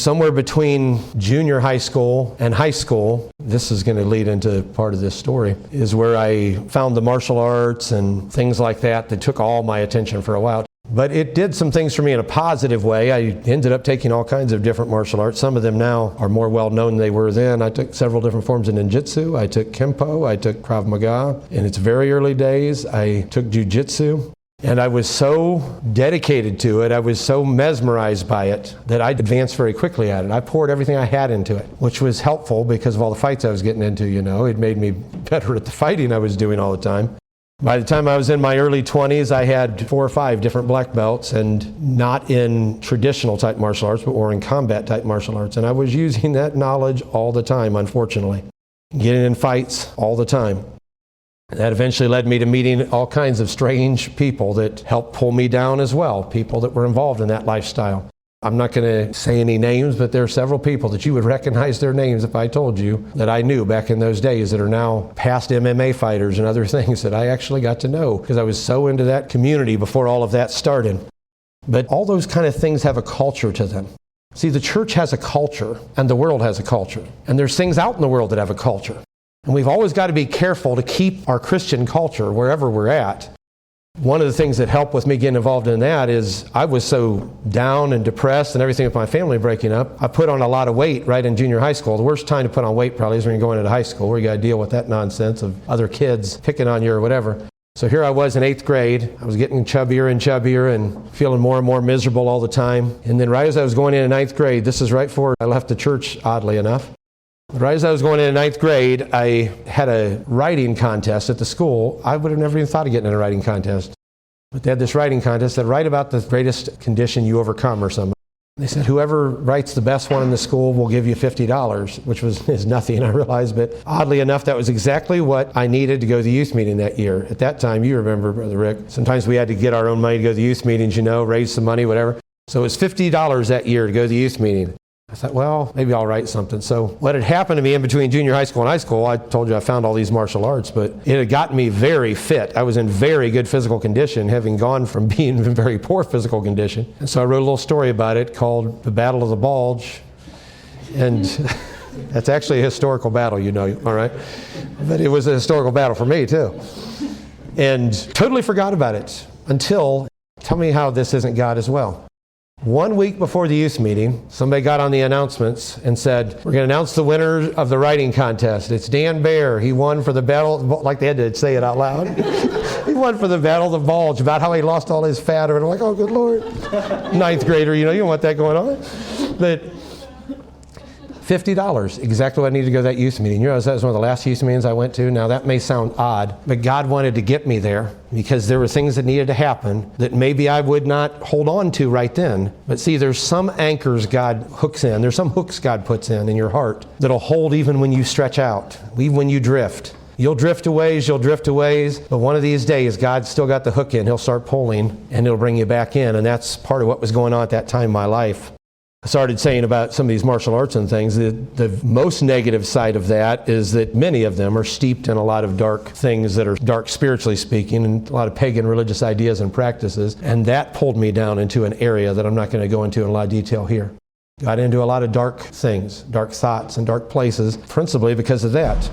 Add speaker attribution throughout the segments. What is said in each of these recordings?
Speaker 1: somewhere between junior high school and high school, this is going to lead into part of this story, is where I found the martial arts and things like that took all my attention for a while. But it did some things for me in a positive way. I ended up taking all kinds of different martial arts. Some of them now are more well-known than they were then. I took several different forms of ninjutsu. I took Kempo. I took Krav Maga. In its very early days, I took Jiu-Jitsu. And I was so dedicated to it, I was so mesmerized by it, that I advanced very quickly at it. I poured everything I had into it, which was helpful because of all the fights I was getting into, It made me better at the fighting I was doing all the time. By the time I was in my early 20s, I had 4 or 5 different black belts, and not in traditional type martial arts, but more in combat type martial arts. And I was using that knowledge all the time, unfortunately. Getting in fights all the time. That eventually led me to meeting all kinds of strange people that helped pull me down as well, people that were involved in that lifestyle. I'm not going to say any names, but there are several people that you would recognize their names if I told you that I knew back in those days that are now past MMA fighters and other things that I actually got to know because I was so into that community before all of that started. But all those kind of things have a culture to them. See, the church has a culture and the world has a culture. And there's things out in the world that have a culture. And we've always got to be careful to keep our Christian culture wherever we're at. One of the things that helped with me getting involved in that is I was so down and depressed and everything with my family breaking up. I put on a lot of weight right in junior high school. The worst time to put on weight probably is when you're going into high school, where you got to deal with that nonsense of other kids picking on you or whatever. So here I was in 8th grade. I was getting chubbier and chubbier and feeling more and more miserable all the time. And then right as I was going in 9th grade, this is right before I left the church, oddly enough. Right as I was going into 9th grade, I had a writing contest at the school. I would have never even thought of getting in a writing contest. But they had this writing contest that write about the greatest condition you overcome or something. They said, whoever writes the best one in the school will give you $50, which is nothing, I realized. But oddly enough, that was exactly what I needed to go to the youth meeting that year. At that time, you remember, Brother Rick, sometimes we had to get our own money to go to the youth meetings, raise some money, whatever. So it was $50 that year to go to the youth meeting. I thought, well, maybe I'll write something. So what had happened to me in between junior high school and high school, I told you I found all these martial arts, but it had gotten me very fit. I was in very good physical condition, having gone from being in very poor physical condition. And so I wrote a little story about it called The Battle of the Bulge. And that's actually a historical battle, all right? But it was a historical battle for me, too. And totally forgot about it until, tell me how this isn't God as well. 1 week before the youth meeting, somebody got on the announcements and said, we're going to announce the winner of the writing contest. It's Dan Baer. He won for the battle, like they had to say it out loud. He won for the Battle of the Bulge, about how he lost all his fat. And I'm like, oh, good Lord. 9th grader, you don't want that going on. But $50, exactly what I needed to go to that youth meeting. That was one of the last youth meetings I went to. Now that may sound odd, but God wanted to get me there because there were things that needed to happen that maybe I would not hold on to right then. But see, there's some anchors God hooks in. There's some hooks God puts in your heart that'll hold even when you stretch out, even when you drift. You'll drift a ways, but one of these days, God's still got the hook in. He'll start pulling, and it'll bring you back in. And that's part of what was going on at that time in my life. I started saying about some of these martial arts and things, the most negative side of that is that many of them are steeped in a lot of dark things that are dark spiritually speaking, and a lot of pagan religious ideas and practices. And that pulled me down into an area that I'm not going to go into in a lot of detail here. Got into a lot of dark things, dark thoughts and dark places, principally because of that.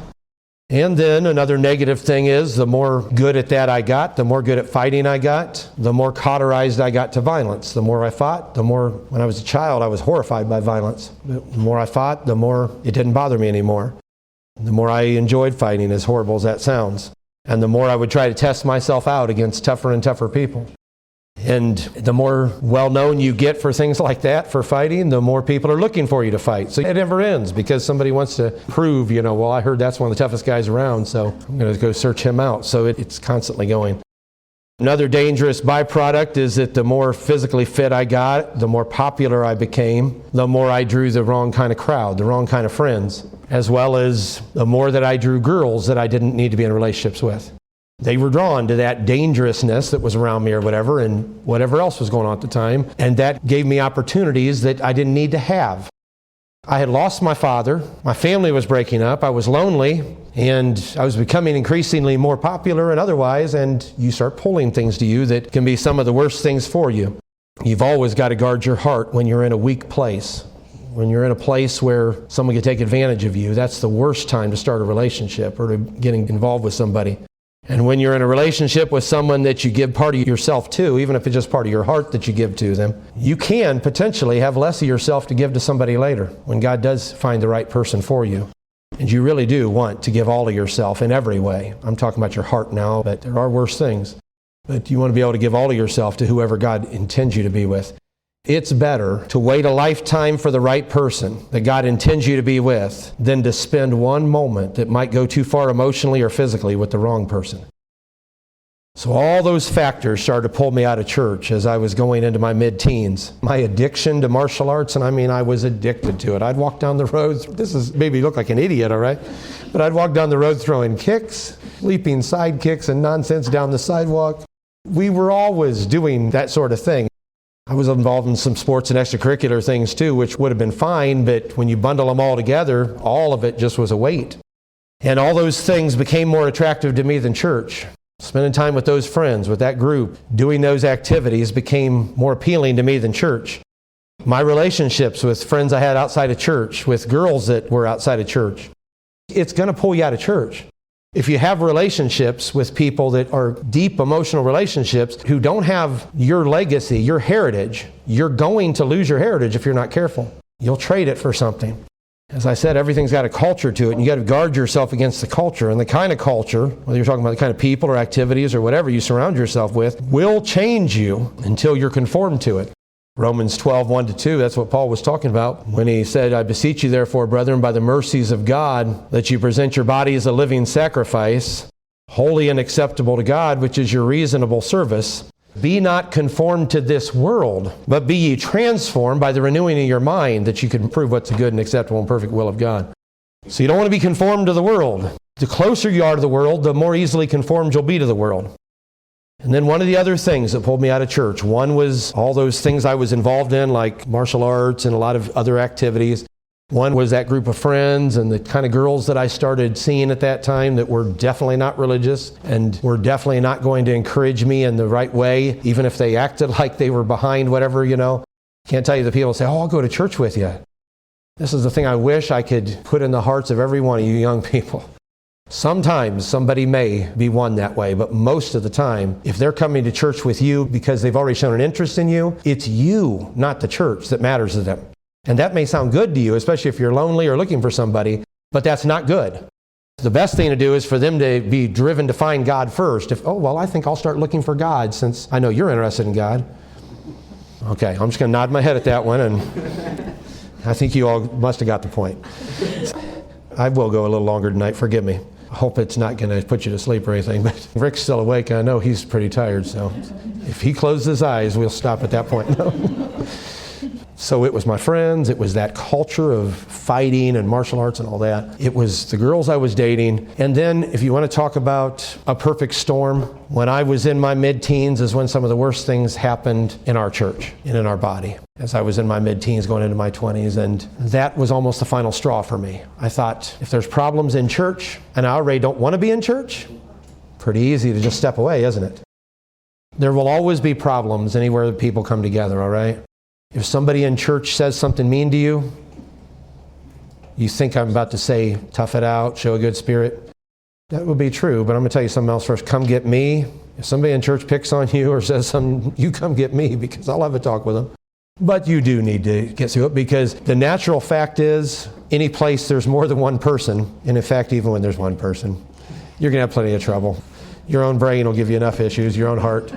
Speaker 1: And then another negative thing is the more good at that I got, the more good at fighting I got, the more cauterized I got to violence. The more I fought, the more, when I was a child, I was horrified by violence. The more I fought, the more it didn't bother me anymore. The more I enjoyed fighting, as horrible as that sounds. And the more I would try to test myself out against tougher and tougher people. And the more well-known you get for things like that, for fighting, the more people are looking for you to fight. So it never ends because somebody wants to prove, well, I heard that's one of the toughest guys around, so I'm going to go search him out. So it's constantly going. Another dangerous byproduct is that the more physically fit I got, the more popular I became, the more I drew the wrong kind of crowd, the wrong kind of friends, as well as the more that I drew girls that I didn't need to be in relationships with. They were drawn to that dangerousness that was around me or whatever, and whatever else was going on at the time. And that gave me opportunities that I didn't need to have. I had lost my father. My family was breaking up. I was lonely, and I was becoming increasingly more popular and otherwise, and you start pulling things to you that can be some of the worst things for you. You've always got to guard your heart when you're in a weak place. When you're in a place where someone can take advantage of you, that's the worst time to start a relationship or to getting involved with somebody. And when you're in a relationship with someone that you give part of yourself to, even if it's just part of your heart that you give to them, you can potentially have less of yourself to give to somebody later when God does find the right person for you. And you really do want to give all of yourself in every way. I'm talking about your heart now, but there are worse things. But you want to be able to give all of yourself to whoever God intends you to be with. It's better to wait a lifetime for the right person that God intends you to be with than to spend one moment that might go too far emotionally or physically with the wrong person. So all those factors started to pull me out of church as I was going into my mid-teens. My addiction to martial arts, and I was addicted to it. I'd walk down the road, this is maybe look like an idiot, all right? But I'd walk down the road throwing kicks, leaping side kicks and nonsense down the sidewalk. We were always doing that sort of thing. I was involved in some sports and extracurricular things too, which would have been fine, but when you bundle them all together, all of it just was a weight. And all those things became more attractive to me than church. Spending time with those friends, with that group, doing those activities became more appealing to me than church. My relationships with friends I had outside of church, with girls that were outside of church, it's going to pull you out of church. If you have relationships with people that are deep emotional relationships who don't have your legacy, your heritage, you're going to lose your heritage if you're not careful. You'll trade it for something. As I said, everything's got a culture to it, and you got to guard yourself against the culture. And the kind of culture, whether you're talking about the kind of people or activities or whatever you surround yourself with, will change you until you're conformed to it. Romans 12, 1-2, that's what Paul was talking about when he said, I beseech you therefore, brethren, by the mercies of God, that you present your body as a living sacrifice, holy and acceptable to God, which is your reasonable service. Be not conformed to this world, but be ye transformed by the renewing of your mind, that you can prove what's the good and acceptable and perfect will of God. So you don't want to be conformed to the world. The closer you are to the world, the more easily conformed you'll be to the world. And then one of the other things that pulled me out of church, one was all those things I was involved in, like martial arts and a lot of other activities. One was that group of friends and the kind of girls that I started seeing at that time that were definitely not religious and were definitely not going to encourage me in the right way, even if they acted like they were behind whatever, Can't tell you the people say, I'll go to church with you. This is the thing I wish I could put in the hearts of every one of you young people. Sometimes somebody may be won that way, but most of the time, if they're coming to church with you because they've already shown an interest in you, it's you, not the church, that matters to them. And that may sound good to you, especially if you're lonely or looking for somebody, but that's not good. The best thing to do is for them to be driven to find God first. I think I'll start looking for God since I know you're interested in God. Okay, I'm just going to nod my head at that one, and I think you all must have got the point. I will go a little longer tonight, forgive me. I hope it's not going to put you to sleep or anything, but Rick's still awake, and I know he's pretty tired, so if he closes his eyes, we'll stop at that point. So it was my friends, it was that culture of fighting and martial arts and all that. It was the girls I was dating. And then if you want to talk about a perfect storm, when I was in my mid-teens is when some of the worst things happened in our church and in our body. As I was in my mid-teens going into my 20s, and that was almost the final straw for me. I thought, if there's problems in church and I already don't want to be in church, pretty easy to just step away, isn't it? There will always be problems anywhere that people come together, all right? If somebody in church says something mean to you, you think I'm about to say, tough it out, show a good spirit. That would be true, but I'm going to tell you something else first. Come get me. If somebody in church picks on you or says something, you come get me because I'll have a talk with them. But you do need to get through it because the natural fact is, any place there's more than one person, and in fact, even when there's one person, you're going to have plenty of trouble. Your own brain will give you enough issues, your own heart.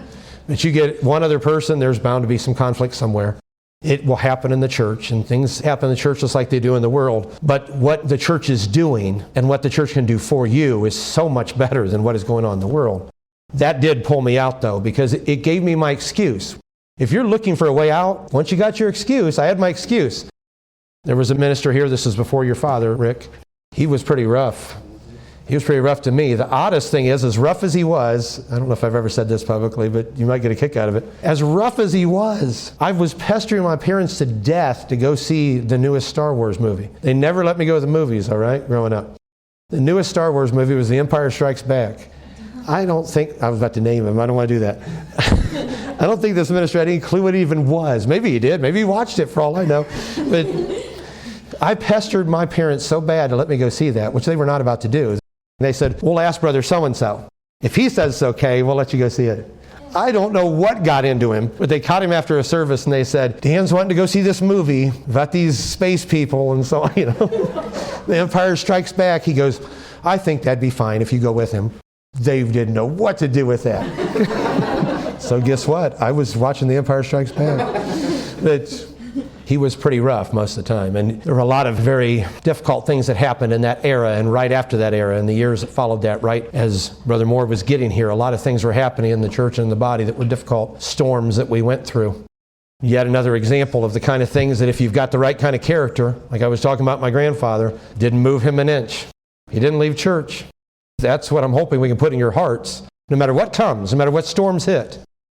Speaker 1: But you get one other person, there's bound to be some conflict somewhere. It will happen in the church, and things happen in the church just like they do in the world. But what the church is doing and what the church can do for you is so much better than what is going on in the world. That did pull me out, though, because it gave me my excuse. If you're looking for a way out, once you got your excuse, I had my excuse. There was a minister here, this is before your father, Rick. He was pretty rough. He was pretty rough to me. The oddest thing is, as rough as he was, I don't know if I've ever said this publicly, but you might get a kick out of it. As rough as he was, I was pestering my parents to death to go see the newest Star Wars movie. They never let me go to the movies, all right, growing up. The newest Star Wars movie was The Empire Strikes Back. I was about to name him, I don't want to do that. I don't think this minister had any clue what it even was. Maybe he did, maybe he watched it for all I know. But I pestered my parents so bad to let me go see that, which they were not about to do. They said, we'll ask brother so-and-so. If he says it's okay, we'll let you go see it. I don't know what got into him, but they caught him after a service and they said, Dan's wanting to go see this movie about these space people and so on, The Empire Strikes Back. He goes, I think that'd be fine if you go with him. They didn't know what to do with that. So guess what? I was watching The Empire Strikes Back. He was pretty rough most of the time, and there were a lot of very difficult things that happened in that era and right after that era and the years that followed that. Right as Brother Moore was getting here, a lot of things were happening in the church and the body that were difficult storms that we went through. Yet another example of the kind of things that if you've got the right kind of character, like I was talking about my grandfather, didn't move him an inch. He didn't leave church. That's what I'm hoping we can put in your hearts. No matter what comes, no matter what storms hit,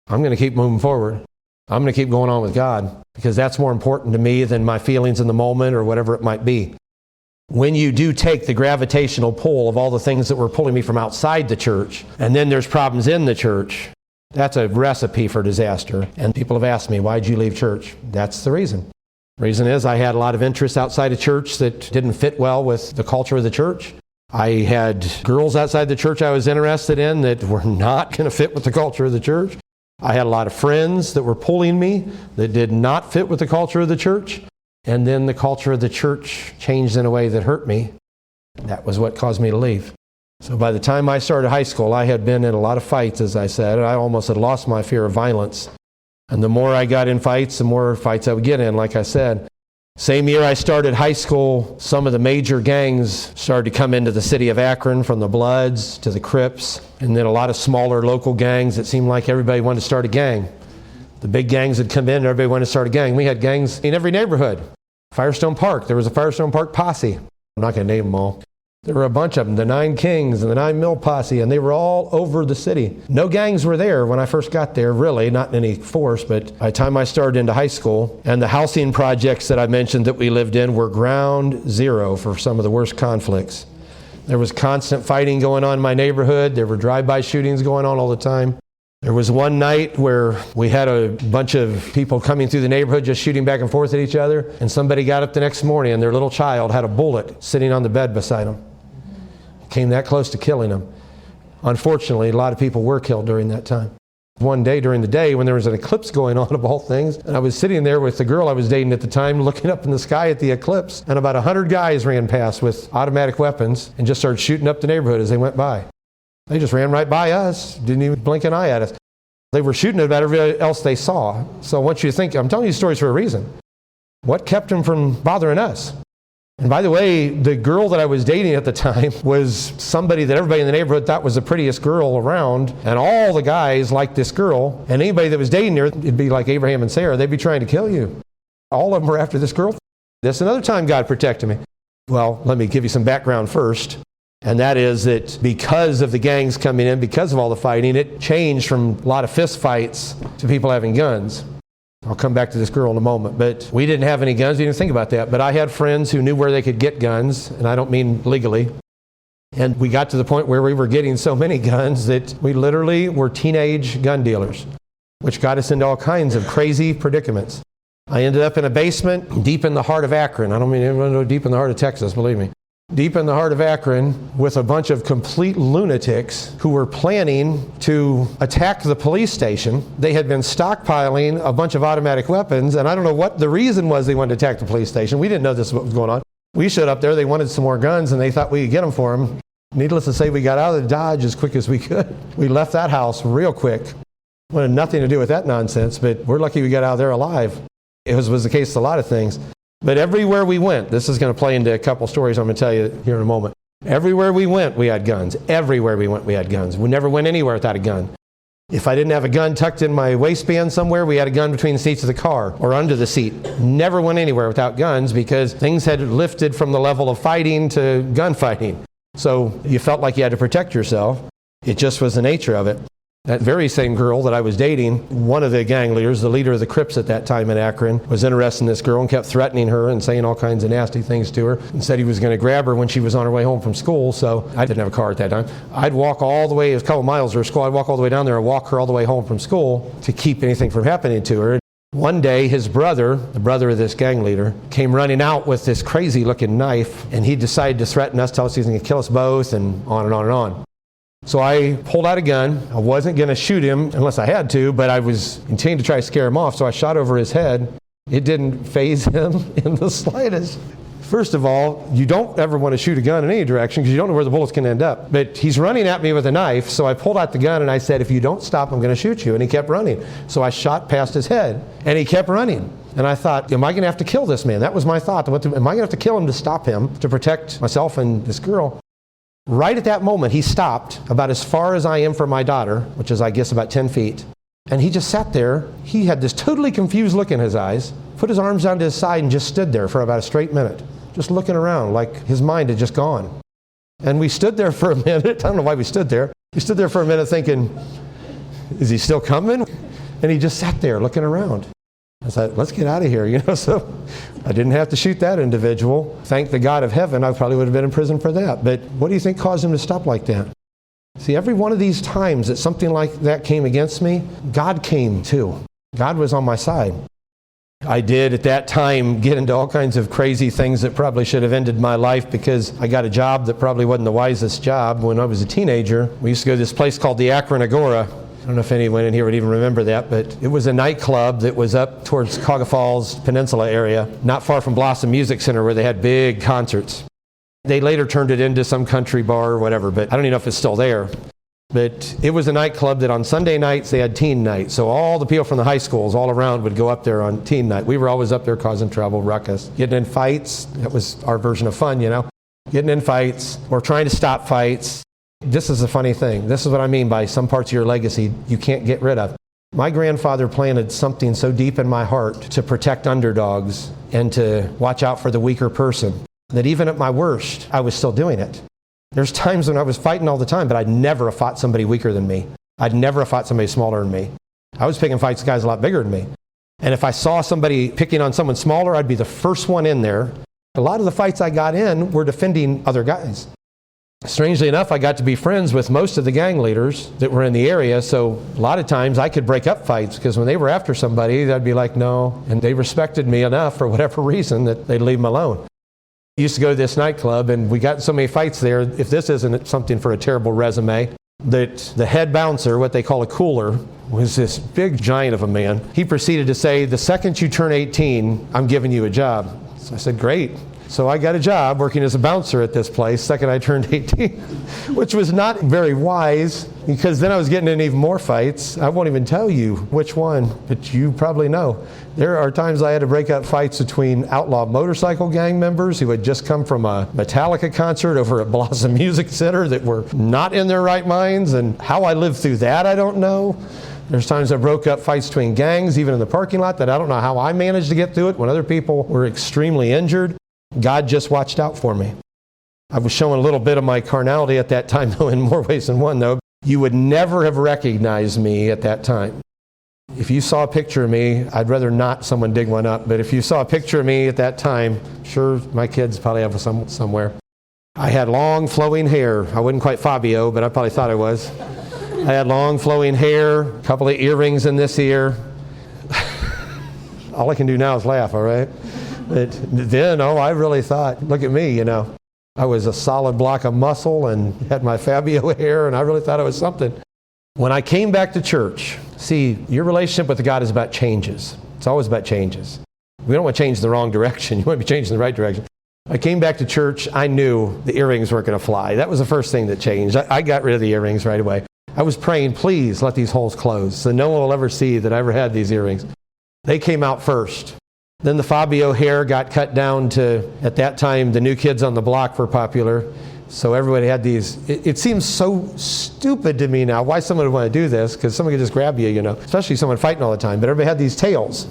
Speaker 1: I'm going to keep moving forward. I'm going to keep going on with God because that's more important to me than my feelings in the moment or whatever it might be. When you do take the gravitational pull of all the things that were pulling me from outside the church, and then there's problems in the church, that's a recipe for disaster. And people have asked me, why'd you leave church? That's the reason. The reason is I had a lot of interests outside of church that didn't fit well with the culture of the church. I had girls outside the church I was interested in that were not going to fit with the culture of the church. I had a lot of friends that were pulling me that did not fit with the culture of the church. And then the culture of the church changed in a way that hurt me. That was what caused me to leave. So by the time I started high school, I had been in a lot of fights, as I said, and I almost had lost my fear of violence. And the more I got in fights, the more fights I would get in, like I said. Same year I started high school, some of the major gangs started to come into the city of Akron, from the Bloods to the Crips, and then a lot of smaller local gangs. It seemed like everybody wanted to start a gang. The big gangs had come in and everybody wanted to start a gang. We had gangs in every neighborhood. Firestone Park, there was a Firestone Park posse. I'm not going to name them all. There were a bunch of them, the 9 Kings and the 9 Mill Posse, and they were all over the city. No gangs were there when I first got there, really, not in any force, but by the time I started into high school, and the housing projects that I mentioned that we lived in were ground zero for some of the worst conflicts. There was constant fighting going on in my neighborhood. There were drive-by shootings going on all the time. There was one night where we had a bunch of people coming through the neighborhood just shooting back and forth at each other, and somebody got up the next morning and their little child had a bullet sitting on the bed beside them. Came that close to killing them. Unfortunately, a lot of people were killed during that time. One day during the day when there was an eclipse going on of all things, and I was sitting there with the girl I was dating at the time looking up in the sky at the eclipse, and about 100 guys ran past with automatic weapons and just started shooting up the neighborhood as they went by. They just ran right by us, didn't even blink an eye at us. They were shooting at everybody else they saw. So I want you to think, I'm telling you stories for a reason. What kept them from bothering us? And by the way, the girl that I was dating at the time was somebody that everybody in the neighborhood thought was the prettiest girl around, and all the guys liked this girl, and anybody that was dating her, it'd be like Abraham and Sarah, they'd be trying to kill you. All of them were after this girl. That's another time God protected me. Well, let me give you some background first, and that is that because of the gangs coming in, because of all the fighting, it changed from a lot of fist fights to people having guns. I'll come back to this girl in a moment, but we didn't have any guns. We didn't think about that. But I had friends who knew where they could get guns, and I don't mean legally. And we got to the point where we were getting so many guns that we literally were teenage gun dealers, which got us into all kinds of crazy predicaments. I ended up in a basement deep in the heart of Akron. I don't mean everyone to know deep in the heart of Texas, believe me. Deep in the heart of Akron with a bunch of complete lunatics who were planning to attack the police station. They had been stockpiling a bunch of automatic weapons, and I don't know what the reason was they wanted to attack the police station. We didn't know this was what was going on. We showed up there, they wanted some more guns, and they thought we could get them for them. Needless to say, we got out of the Dodge as quick as we could. We left that house real quick. Wanted nothing to do with that nonsense, but we're lucky we got out of there alive. It was the case with a lot of things. But everywhere we went, this is going to play into a couple stories I'm going to tell you here in a moment. Everywhere we went, we had guns. Everywhere we went, we had guns. We never went anywhere without a gun. If I didn't have a gun tucked in my waistband somewhere, we had a gun between the seats of the car or under the seat. Never went anywhere without guns because things had lifted from the level of fighting to gunfighting. So you felt like you had to protect yourself. It just was the nature of it. That very same girl that I was dating, one of the gang leaders, the leader of the Crips at that time in Akron, was interested in this girl and kept threatening her and saying all kinds of nasty things to her and said he was going to grab her when she was on her way home from school. So I didn't have a car at that time. I'd walk all the way, it was a couple miles to her school, I'd walk all the way down there and walk her all the way home from school to keep anything from happening to her. One day, his brother, the brother of this gang leader, came running out with this crazy-looking knife, and he decided to threaten us, tell us he was going to kill us both, and on and on and on. So I pulled out a gun. I wasn't going to shoot him unless I had to, but I was intending to try to scare him off, so I shot over his head. It didn't faze him in the slightest. First of all, you don't ever want to shoot a gun in any direction because you don't know where the bullets can end up. But he's running at me with a knife, so I pulled out the gun and I said, if you don't stop, I'm going to shoot you. And he kept running. So I shot past his head, and he kept running. And I thought, am I going to have to kill this man? That was my thought. Am I going to have to kill him to stop him, to protect myself and this girl? Right at that moment, he stopped about as far as I am from my daughter, which is, I guess, about 10 feet. And he just sat there. He had this totally confused look in his eyes, put his arms down to his side, and just stood there for about a straight minute, just looking around like his mind had just gone. And we stood there for a minute. I don't know why we stood there. We stood there for a minute thinking, is he still coming? And he just sat there looking around. I thought, let's get out of here, So I didn't have to shoot that individual. Thank the God of heaven, I probably would have been in prison for that. But what do you think caused him to stop like that? See, every one of these times that something like that came against me, God came too. God was on my side. I did at that time get into all kinds of crazy things that probably should have ended my life because I got a job that probably wasn't the wisest job when I was a teenager. We used to go to this place called the Akron Agora. I don't know if anyone in here would even remember that, but it was a nightclub that was up towards Cuyahoga Falls Peninsula area, not far from Blossom Music Center where they had big concerts. They later turned it into some country bar or whatever, but I don't even know if it's still there. But it was a nightclub that on Sunday nights they had teen night. So all the people from the high schools all around would go up there on teen night. We were always up there causing trouble, ruckus, getting in fights. That was our version of fun, Getting in fights or trying to stop fights. This is a funny thing. This is what I mean by some parts of your legacy you can't get rid of. My grandfather planted something so deep in my heart to protect underdogs and to watch out for the weaker person that even at my worst, I was still doing it. There's times when I was fighting all the time, but I'd never have fought somebody weaker than me. I'd never have fought somebody smaller than me. I was picking fights with guys a lot bigger than me. And if I saw somebody picking on someone smaller, I'd be the first one in there. A lot of the fights I got in were defending other guys. Strangely enough, I got to be friends with most of the gang leaders that were in the area, so a lot of times I could break up fights because when they were after somebody, they'd be like, no, and they respected me enough for whatever reason that they'd leave them alone. I used to go to this nightclub, and we got so many fights there, if this isn't something for a terrible resume, that the head bouncer, what they call a cooler, was this big giant of a man. He proceeded to say, the second you turn 18, I'm giving you a job. So I said, great. So I got a job working as a bouncer at this place second I turned 18, which was not very wise because then I was getting in even more fights. I won't even tell you which one, but you probably know. There are times I had to break up fights between outlaw motorcycle gang members who had just come from a Metallica concert over at Blossom Music Center that were not in their right minds, and how I lived through that, I don't know. There's times I broke up fights between gangs, even in the parking lot, that I don't know how I managed to get through it when other people were extremely injured. God just watched out for me. I was showing a little bit of my carnality at that time, though, in more ways than one, though. You would never have recognized me at that time. If you saw a picture of me, I'd rather not someone dig one up, but if you saw a picture of me at that time, sure, my kids probably have somewhere. I had long flowing hair. I wasn't quite Fabio, but I probably thought I was. I had long flowing hair, a couple of earrings in this ear. All I can do now is laugh, all right? But then, I really thought, look at me, I was a solid block of muscle and had my Fabio hair, and I really thought I was something. When I came back to church, see, your relationship with God is about changes. It's always about changes. We don't want to change in the wrong direction. You want to be changed in the right direction. I came back to church, I knew the earrings weren't going to fly. That was the first thing that changed. I got rid of the earrings right away. I was praying, please let these holes close so no one will ever see that I ever had these earrings. They came out first. Then the Fabio hair got cut down to, at that time, the New Kids on the Block were popular. So everybody had these. It seems so stupid to me now why someone would want to do this, because someone could just grab you, especially someone fighting all the time. But everybody had these tails.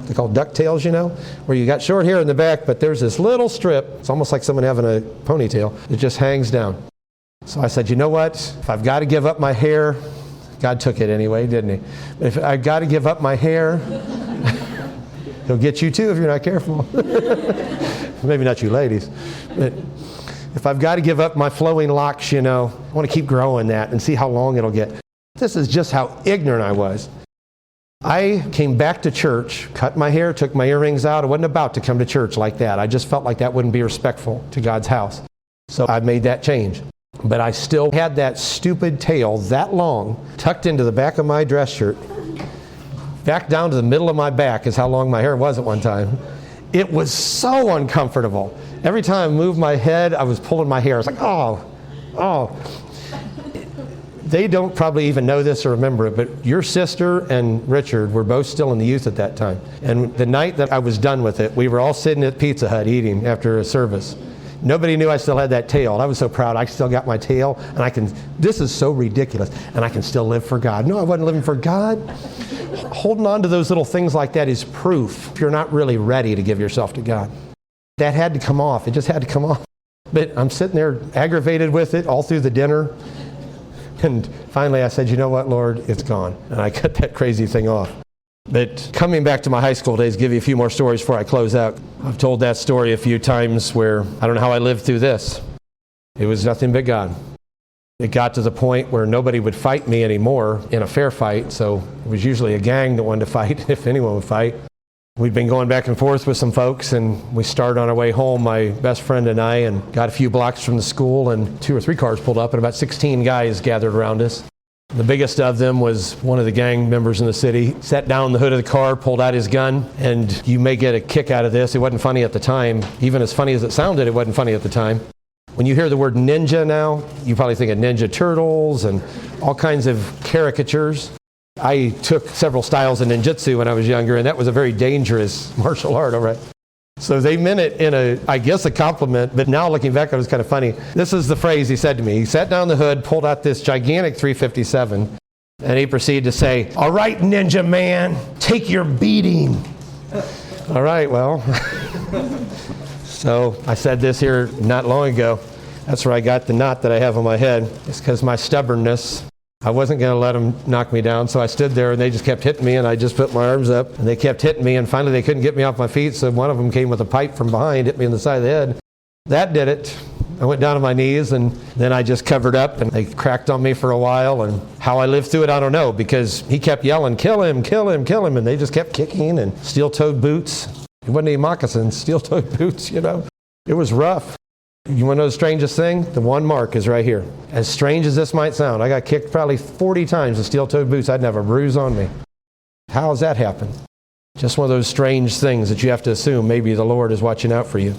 Speaker 1: They're called duck tails, where you got short hair in the back, but there's this little strip. It's almost like someone having a ponytail. It just hangs down. So I said, you know what? If I've got to give up my hair, God took it anyway, didn't he? But if I've got to give up my hair, he'll get you too if you're not careful. Maybe not you ladies. But if I've got to give up my flowing locks, I want to keep growing that and see how long it'll get. This is just how ignorant I was. I came back to church, cut my hair, took my earrings out. I wasn't about to come to church like that. I just felt like that wouldn't be respectful to God's house. So I made that change. But I still had that stupid tail that long, tucked into the back of my dress shirt. Back down to the middle of my back is how long my hair was at one time. It was so uncomfortable. Every time I moved my head, I was pulling my hair. I was like, oh. They don't probably even know this or remember it, but your sister and Richard were both still in the youth at that time. And the night that I was done with it, we were all sitting at Pizza Hut eating after a service. Nobody knew I still had that tail. I was so proud. I still got my tail, and this is so ridiculous, and I can still live for God. No, I wasn't living for God. Holding on to those little things like that is proof you're not really ready to give yourself to God. That had to come off. It just had to come off. But I'm sitting there aggravated with it all through the dinner. And finally I said, you know what, Lord, it's gone. And I cut that crazy thing off. But coming back to my high school days, give you a few more stories before I close out. I've told that story a few times where I don't know how I lived through this. It was nothing but God. It got to the point where nobody would fight me anymore in a fair fight, so it was usually a gang that wanted to fight, if anyone would fight. We'd been going back and forth with some folks, and we started on our way home, my best friend and I, and got a few blocks from the school, and 2 or 3 cars pulled up, and about 16 guys gathered around us. The biggest of them was one of the gang members in the city. Sat down the hood of the car, pulled out his gun, and you may get a kick out of this. It wasn't funny at the time. Even as funny as it sounded, it wasn't funny at the time. When you hear the word ninja now, you probably think of Ninja Turtles and all kinds of caricatures. I took several styles of ninjutsu when I was younger, and that was a very dangerous martial art, all right? So they meant it in a compliment, but now looking back, it was kind of funny. This is the phrase he said to me. He sat down the hood, pulled out this gigantic .357, and he proceeded to say, "All right, ninja man, take your beating." All right, well. So I said this here not long ago. That's where I got the knot that I have on my head. It's because my stubbornness. I wasn't going to let them knock me down, so I stood there and they just kept hitting me, and I just put my arms up and they kept hitting me, and finally they couldn't get me off my feet, so one of them came with a pipe from behind, hit me in the side of the head. That did it. I went down on my knees, and then I just covered up, and they cracked on me for a while, and how I lived through it I don't know, because he kept yelling, "Kill him, kill him, kill him," and they just kept kicking, and steel-toed boots. It wasn't any moccasins, steel-toed boots, you know. It was rough. You want to know the strangest thing? The one mark is right here. As strange as this might sound, I got kicked probably 40 times with steel-toed boots. I didn't have a bruise on me. How does that happen? Just one of those strange things that you have to assume maybe the Lord is watching out for you.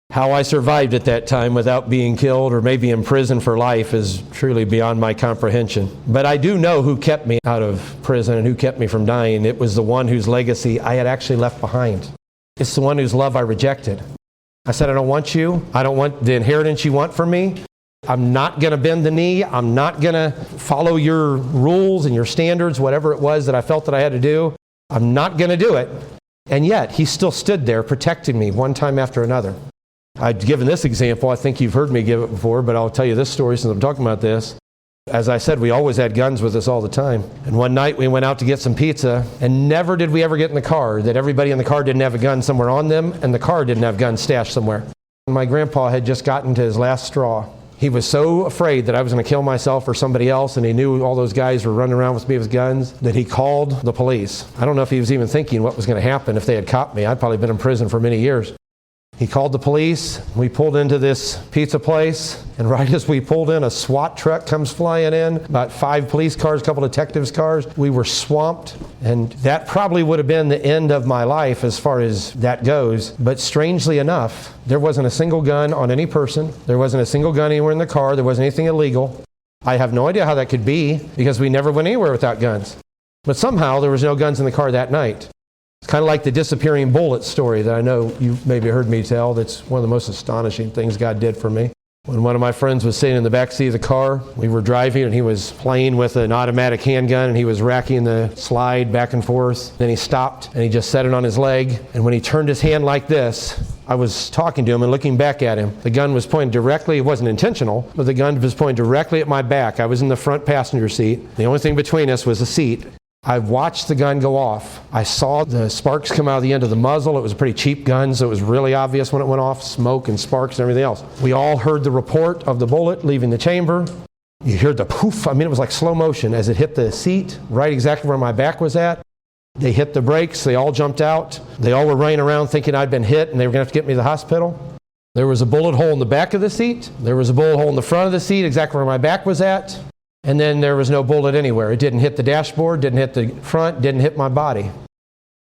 Speaker 1: How I survived at that time without being killed or maybe in prison for life is truly beyond my comprehension. But I do know who kept me out of prison and who kept me from dying. It was the one whose legacy I had actually left behind. It's the one whose love I rejected. I said, I don't want you. I don't want the inheritance you want from me. I'm not going to bend the knee. I'm not going to follow your rules and your standards, whatever it was that I felt that I had to do. I'm not going to do it. And yet, he still stood there protecting me one time after another. I've given this example. I think you've heard me give it before, but I'll tell you this story since I'm talking about this. As I said, we always had guns with us all the time. And one night we went out to get some pizza, and never did we ever get in the car that everybody in the car didn't have a gun somewhere on them, and the car didn't have guns stashed somewhere. My grandpa had just gotten to his last straw. He was so afraid that I was going to kill myself or somebody else, and he knew all those guys were running around with me with guns, that he called the police. I don't know if he was even thinking what was going to happen if they had caught me. I'd probably been in prison for many years. He called the police. We pulled into this pizza place, and right as we pulled in, a SWAT truck comes flying in, about 5 police cars, a couple detectives' cars. We were swamped, and that probably would have been the end of my life as far as that goes. But strangely enough, there wasn't a single gun on any person. There wasn't a single gun anywhere in the car. There wasn't anything illegal. I have no idea how that could be, because we never went anywhere without guns. But somehow there was no guns in the car that night. It's kind of like the disappearing bullet story that I know you maybe heard me tell. That's one of the most astonishing things God did for me. When one of my friends was sitting in the back seat of the car, we were driving, and he was playing with an automatic handgun, and he was racking the slide back and forth. Then he stopped, and he just set it on his leg. And when he turned his hand like this, I was talking to him and looking back at him. The gun was pointed directly, it wasn't intentional, but the gun was pointed directly at my back. I was in the front passenger seat. The only thing between us was a seat. I watched the gun go off. I saw the sparks come out of the end of the muzzle. It was a pretty cheap gun, so it was really obvious when it went off, smoke and sparks and everything else. We all heard the report of the bullet leaving the chamber. You heard the poof. I mean, it was like slow motion as it hit the seat, right exactly where my back was at. They hit the brakes. They all jumped out. They all were running around thinking I'd been hit and they were going to have to get me to the hospital. There was a bullet hole in the back of the seat. There was a bullet hole in the front of the seat, exactly where my back was at. And then there was no bullet anywhere. It didn't hit the dashboard, didn't hit the front, didn't hit my body.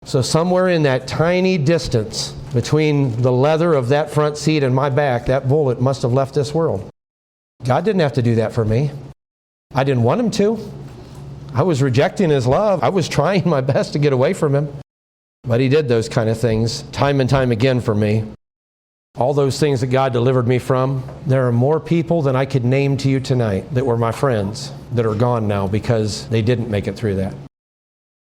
Speaker 1: So somewhere in that tiny distance between the leather of that front seat and my back, that bullet must have left this world. God didn't have to do that for me. I didn't want him to. I was rejecting his love. I was trying my best to get away from him. But he did those kind of things time and time again for me. All those things that God delivered me from, there are more people than I could name to you tonight that were my friends that are gone now because they didn't make it through that.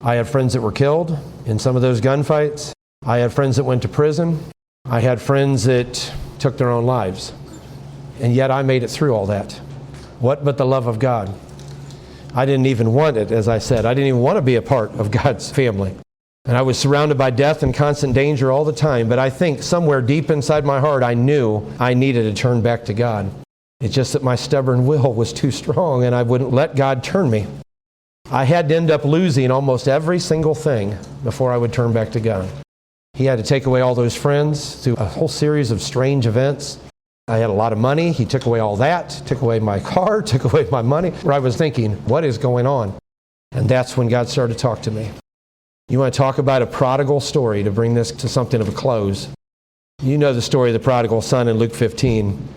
Speaker 1: I had friends that were killed in some of those gunfights. I had friends that went to prison. I had friends that took their own lives. And yet I made it through all that. What but the love of God? I didn't even want it, as I said. I didn't even want to be a part of God's family. And I was surrounded by death and constant danger all the time. But I think somewhere deep inside my heart, I knew I needed to turn back to God. It's just that my stubborn will was too strong and I wouldn't let God turn me. I had to end up losing almost every single thing before I would turn back to God. He had to take away all those friends through a whole series of strange events. I had a lot of money. He took away all that, took away my car, took away my money. Where I was thinking, what is going on? And that's when God started to talk to me. You want to talk about a prodigal story to bring this to something of a close. You know the story of the prodigal son in Luke 15.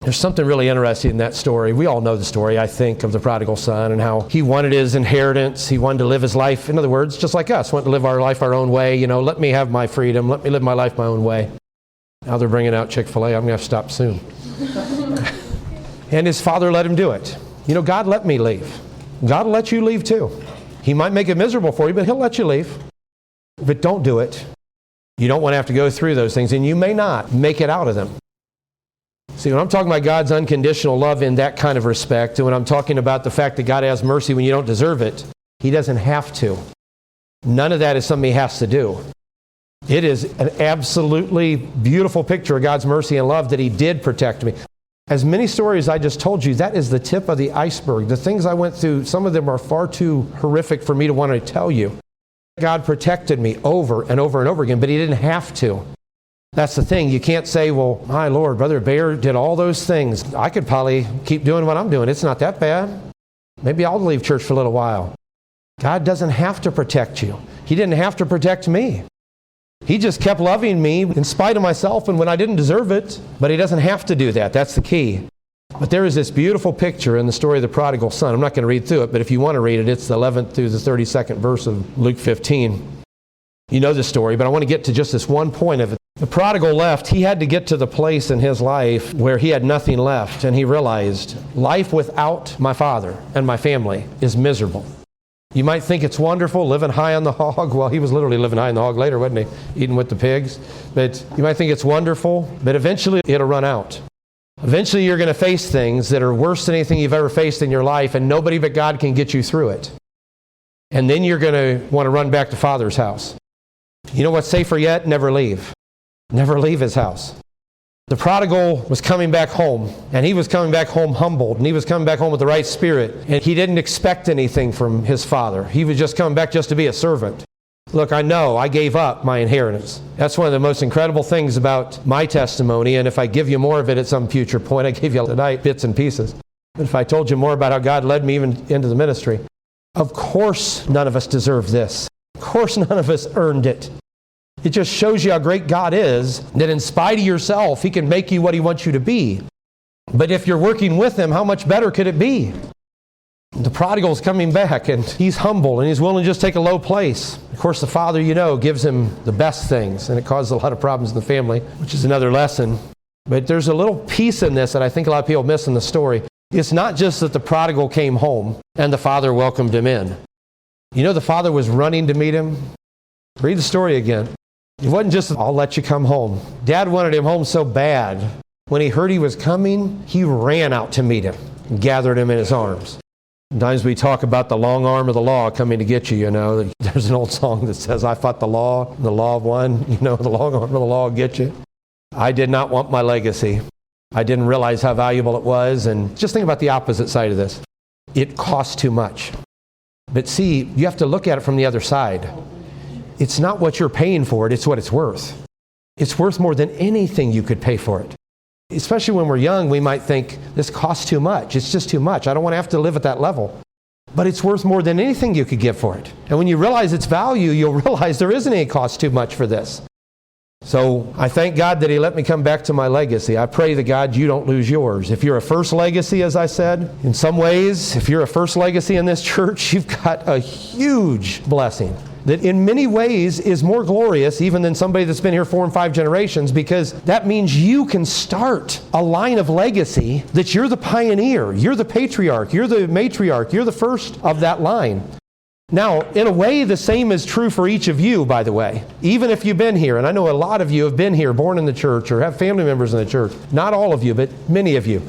Speaker 1: There's something really interesting in that story. We all know the story, I think, of the prodigal son and how he wanted his inheritance. He wanted to live his life, in other words, just like us, wanted to live our life our own way. Let me have my freedom. Let me live my life my own way. Now they're bringing out Chick-fil-A. I'm going to have to stop soon. And his father let him do it. God let me leave. God will let you leave too. He might make it miserable for you, but he'll let you leave. But don't do it. You don't want to have to go through those things, and you may not make it out of them. See, when I'm talking about God's unconditional love in that kind of respect, and when I'm talking about the fact that God has mercy when you don't deserve it, he doesn't have to. None of that is something he has to do. It is an absolutely beautiful picture of God's mercy and love that he did protect me. As many stories I just told you, that is the tip of the iceberg. The things I went through, some of them are far too horrific for me to want to tell you. God protected me over and over and over again, but he didn't have to. That's the thing. You can't say, well, my Lord, Brother Bayer did all those things. I could probably keep doing what I'm doing. It's not that bad. Maybe I'll leave church for a little while. God doesn't have to protect you. He didn't have to protect me. He just kept loving me in spite of myself and when I didn't deserve it. But he doesn't have to do that. That's the key. But there is this beautiful picture in the story of the prodigal son. I'm not going to read through it, but if you want to read it, it's the 11th through the 32nd verse of Luke 15. You know the story, but I want to get to just this one point of it. The prodigal left. He had to get to the place in his life where he had nothing left, and he realized life without my father and my family is miserable. You might think it's wonderful, living high on the hog. Well, he was literally living high on the hog later, wasn't he? Eating with the pigs. But you might think it's wonderful, but eventually it'll run out. Eventually you're going to face things that are worse than anything you've ever faced in your life, and nobody but God can get you through it. And then you're going to want to run back to Father's house. You know what's safer yet? Never leave. Never leave his house. The prodigal was coming back home, and he was coming back home humbled, and he was coming back home with the right spirit, and he didn't expect anything from his father. He was just coming back just to be a servant. Look, I know I gave up my inheritance. That's one of the most incredible things about my testimony, and if I give you more of it at some future point, I gave you tonight bits and pieces. But if I told you more about how God led me even into the ministry, of course none of us deserve this. Of course none of us earned it. It just shows you how great God is, that in spite of yourself, he can make you what he wants you to be. But if you're working with him, how much better could it be? The prodigal's coming back, and he's humble, and he's willing to just take a low place. Of course, the father, gives him the best things, and it causes a lot of problems in the family, which is another lesson. But there's a little piece in this that I think a lot of people miss in the story. It's not just that the prodigal came home, and the father welcomed him in. The father was running to meet him. Read the story again. It wasn't just, I'll let you come home. Dad wanted him home so bad. When he heard he was coming, he ran out to meet him and gathered him in his arms. Sometimes we talk about the long arm of the law coming to get you, There's an old song that says, I fought the law, and the law of one. The long arm of the law will get you. I did not want my legacy. I didn't realize how valuable it was. And just think about the opposite side of this. It cost too much. But see, you have to look at it from the other side. It's not what you're paying for it, it's what it's worth. It's worth more than anything you could pay for it. Especially when we're young, we might think, this costs too much. It's just too much. I don't want to have to live at that level. But it's worth more than anything you could get for it. And when you realize its value, you'll realize there isn't any cost too much for this. So I thank God that He let me come back to my legacy. I pray to God you don't lose yours. If you're a first legacy, as I said, in some ways, if you're a first legacy in this church, you've got a huge blessing that in many ways is more glorious even than somebody that's been here 4 and 5 generations, because that means you can start a line of legacy that you're the pioneer, you're the patriarch, you're the matriarch, you're the first of that line. Now, in a way, the same is true for each of you, by the way. Even if you've been here, and I know a lot of you have been here, born in the church, or have family members in the church. Not all of you, but many of you.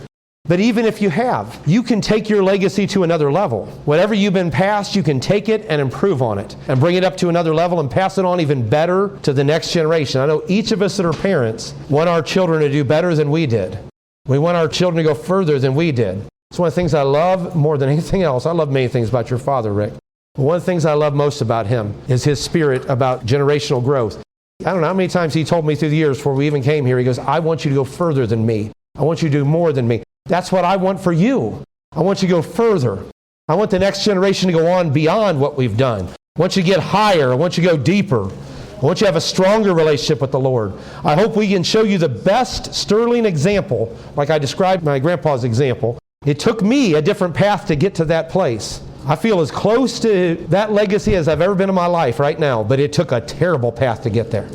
Speaker 1: But even if you have, you can take your legacy to another level. Whatever you've been passed, you can take it and improve on it and bring it up to another level and pass it on even better to the next generation. I know each of us that are parents want our children to do better than we did. We want our children to go further than we did. It's one of the things I love more than anything else. I love many things about your father, Rick. But one of the things I love most about him is his spirit about generational growth. I don't know how many times he told me through the years before we even came here, he goes, I want you to go further than me. I want you to do more than me. That's what I want for you. I want you to go further. I want the next generation to go on beyond what we've done. I want you to get higher. I want you to go deeper. I want you to have a stronger relationship with the Lord. I hope we can show you the best sterling example, like I described my grandpa's example. It took me a different path to get to that place. I feel as close to that legacy as I've ever been in my life right now, but it took a terrible path to get there.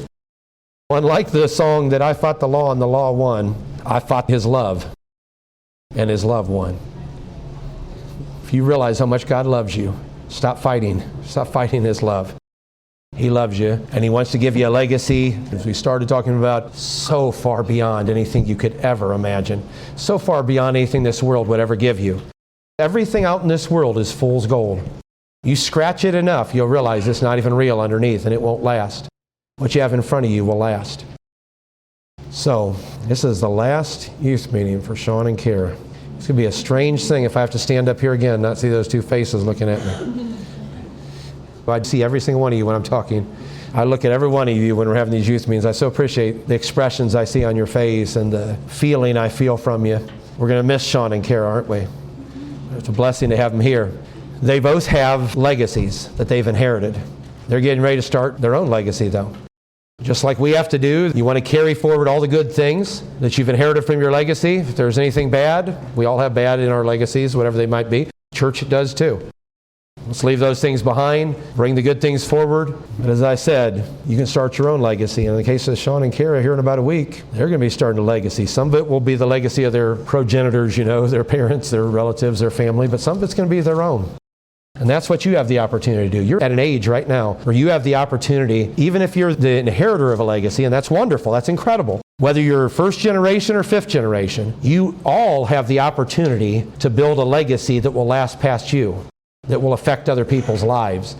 Speaker 1: Unlike the song that I fought the law and the law won, I fought His love. And His love won. If you realize how much God loves you, stop fighting. Stop fighting His love. He loves you, and He wants to give you a legacy, as we started talking about, so far beyond anything you could ever imagine. So far beyond anything this world would ever give you. Everything out in this world is fool's gold. You scratch it enough, you'll realize it's not even real underneath, and it won't last. What you have in front of you will last. So, this is the last youth meeting for Sean and Kara. It's going to be a strange thing if I have to stand up here again and not see those two faces looking at me. I see every single one of you when I'm talking. I look at every one of you when we're having these youth meetings. I so appreciate the expressions I see on your face and the feeling I feel from you. We're going to miss Sean and Kara, aren't we? It's a blessing to have them here. They both have legacies that they've inherited. They're getting ready to start their own legacy, though. Just like we have to do, you want to carry forward all the good things that you've inherited from your legacy. If there's anything bad, we all have bad in our legacies, whatever they might be. Church does too. Let's leave those things behind, bring the good things forward. But as I said, you can start your own legacy. In the case of Sean and Kara, here in about a week, they're going to be starting a legacy. Some of it will be the legacy of their progenitors, their parents, their relatives, their family, but some of it's going to be their own. And that's what you have the opportunity to do. You're at an age right now where you have the opportunity, even if you're the inheritor of a legacy, and that's wonderful, that's incredible. Whether you're first generation or fifth generation, you all have the opportunity to build a legacy that will last past you, that will affect other people's lives.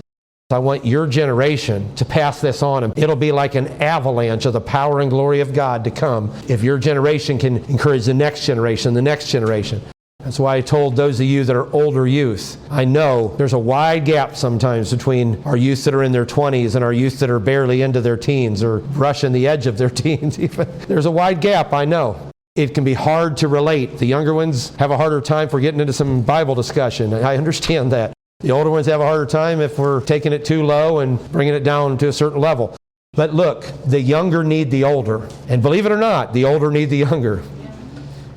Speaker 1: I want your generation to pass this on, and it'll be like an avalanche of the power and glory of God to come if your generation can encourage the next generation, the next generation. That's why I told those of you that are older youth, I know there's a wide gap sometimes between our youth that are in their 20s and our youth that are barely into their teens or brushing the edge of their teens even. There's a wide gap, I know. It can be hard to relate. The younger ones have a harder time for getting into some Bible discussion. I understand that. The older ones have a harder time if we're taking it too low and bringing it down to a certain level. But look, the younger need the older. And believe it or not, the older need the younger.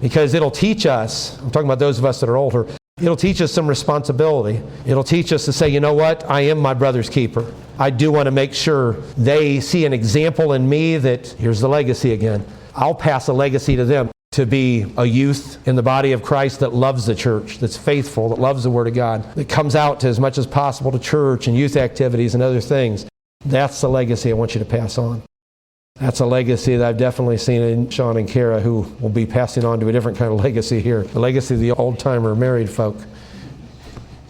Speaker 1: Because it'll teach us, I'm talking about those of us that are older, it'll teach us some responsibility. It'll teach us to say, you know what, I am my brother's keeper. I do want to make sure they see an example in me that, here's the legacy again, I'll pass a legacy to them to be a youth in the body of Christ that loves the church, that's faithful, that loves the Word of God, that comes out to as much as possible to church and youth activities and other things. That's the legacy I want you to pass on. That's a legacy that I've definitely seen in Sean and Kara, who will be passing on to a different kind of legacy here. The legacy of the old-timer married folk.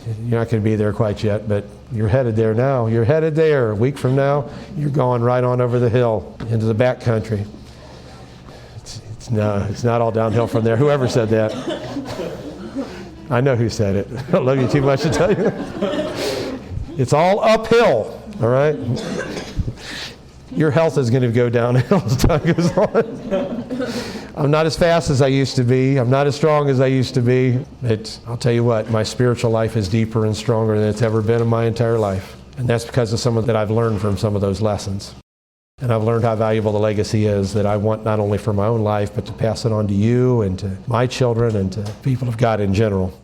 Speaker 1: You're not going to be there quite yet, but you're headed there now. You're headed there. A week from now, you're going right on over the hill into the back country. It's not all downhill from there. Whoever said that. I know who said it. I don't love you too much to tell you. It's all uphill, all right? Your health is going to go downhill as time goes on. I'm not as fast as I used to be. I'm not as strong as I used to be. But I'll tell you what, my spiritual life is deeper and stronger than it's ever been in my entire life. And that's because of some of that I've learned from some of those lessons. And I've learned how valuable the legacy is that I want not only for my own life, but to pass it on to you and to my children and to people of God in general.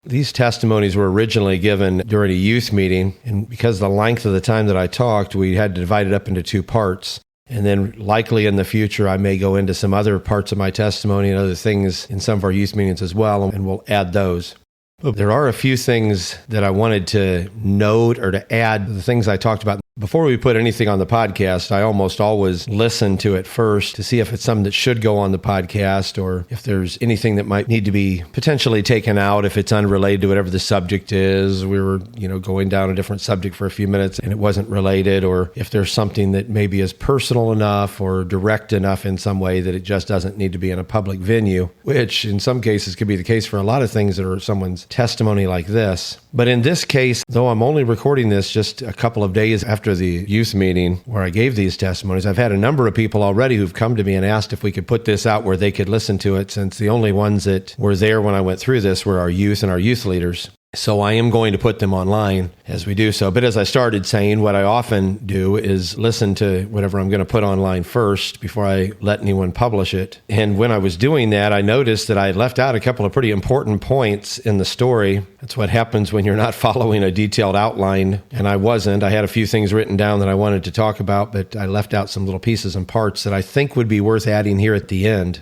Speaker 1: These testimonies were originally given during a youth meeting, and because of the length of the time that I talked, we had to divide it up into two parts. And then likely in the future, I may go into some other parts of my testimony and other things in some of our youth meetings as well, and we'll add those. But there are a few things that I wanted to note or to add to the things I talked about. Before we put anything on the podcast, I almost always listen to it first to see if it's something that should go on the podcast or if there's anything that might need to be potentially taken out if it's unrelated to whatever the subject is. We were, going down a different subject for a few minutes and it wasn't related, or if there's something that maybe is personal enough or direct enough in some way that it just doesn't need to be in a public venue, which in some cases could be the case for a lot of things that are someone's testimony like this. But in this case, though I'm only recording this just a couple of days after the youth meeting where I gave these testimonies, I've had a number of people already who've come to me and asked if we could put this out where they could listen to it, since the only ones that were there when I went through this were our youth and our youth leaders. So I am going to put them online as we do so. But as I started saying, what I often do is listen to whatever I'm going to put online first before I let anyone publish it. And when I was doing that, I noticed that I left out a couple of pretty important points in the story. That's what happens when you're not following a detailed outline. And I wasn't. I had a few things written down that I wanted to talk about, but I left out some little pieces and parts that I think would be worth adding here at the end.